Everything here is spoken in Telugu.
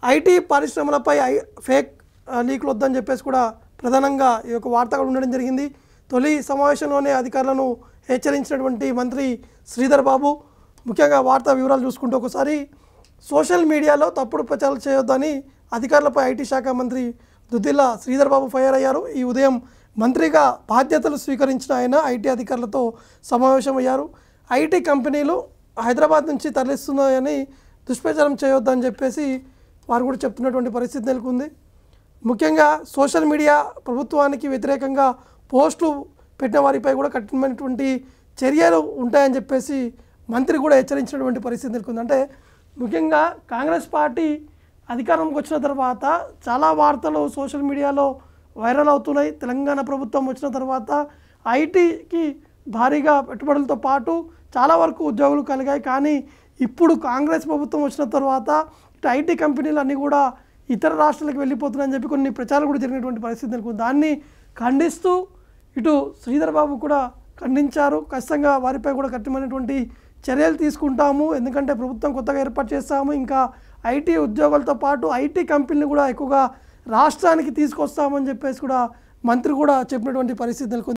ఐటీ పరిశ్రమలపై ఫేక్ లీకులు వద్దని చెప్పేసి కూడా ప్రధానంగా ఈ యొక్క వార్త కూడా ఉండడం జరిగింది. తొలి సమావేశంలోనే అధికారులను హెచ్చరించినటువంటి మంత్రి శ్రీధర్ బాబు ముఖ్యంగా వార్తా వివరాలు చూసుకుంటూ ఒకసారి సోషల్ మీడియాలో తప్పుడు ప్రచారాలు చేయొద్దని అధికారులపై ఐటీ శాఖ మంత్రి దుద్దిల్ల శ్రీధర్ బాబు ఫైర్ అయ్యారు. ఈ ఉదయం మంత్రిగా బాధ్యతలు స్వీకరించిన ఆయన ఐటీ అధికారులతో సమావేశమయ్యారు. ఐటీ కంపెనీలు హైదరాబాద్ నుంచి తరలిస్తున్నాయని దుష్ప్రచారం చేయొద్దని చెప్పేసి వారు కూడా చెప్తున్నటువంటి పరిస్థితి నెలకొంది. ముఖ్యంగా సోషల్ మీడియా ప్రభుత్వానికి వ్యతిరేకంగా పోస్టులు పెట్టిన వారిపై కూడా కఠినమైనటువంటి చర్యలు ఉంటాయని చెప్పేసి మంత్రి కూడా హెచ్చరించినటువంటి పరిస్థితి నెలకొంది. అంటే ముఖ్యంగా కాంగ్రెస్ పార్టీ అధికారంలోకి వచ్చిన తర్వాత చాలా వార్తలు సోషల్ మీడియాలో వైరల్ అవుతున్నాయి. తెలంగాణ ప్రభుత్వం వచ్చిన తర్వాత ఐటీకి భారీగా పెట్టుబడులతో పాటు చాలా వరకు ఉద్యోగులు కలిగాయి. కానీ ఇప్పుడు కాంగ్రెస్ ప్రభుత్వం వచ్చిన తర్వాత ఇటు ఐటీ కంపెనీలు అన్నీ కూడా ఇతర రాష్ట్రాలకు వెళ్ళిపోతున్నాయని చెప్పి కొన్ని ప్రచారాలు కూడా జరిగినటువంటి పరిస్థితి నెలకొంది. దాన్ని ఖండిస్తూ ఇటు శ్రీధర్ బాబు కూడా ఖండించారు. ఖచ్చితంగా వారిపై కూడా కఠినమైనటువంటి చర్యలు తీసుకుంటాము, ఎందుకంటే ప్రభుత్వం కొత్తగా ఏర్పాటు చేస్తాము, ఇంకా ఐటీ ఉద్యోగులతో పాటు ఐటీ కంపెనీలు కూడా ఎక్కువగా రాష్ట్రానికి తీసుకొస్తామని చెప్పేసి కూడా మంత్రి కూడా చెప్పినటువంటి పరిస్థితి నెలకొంది.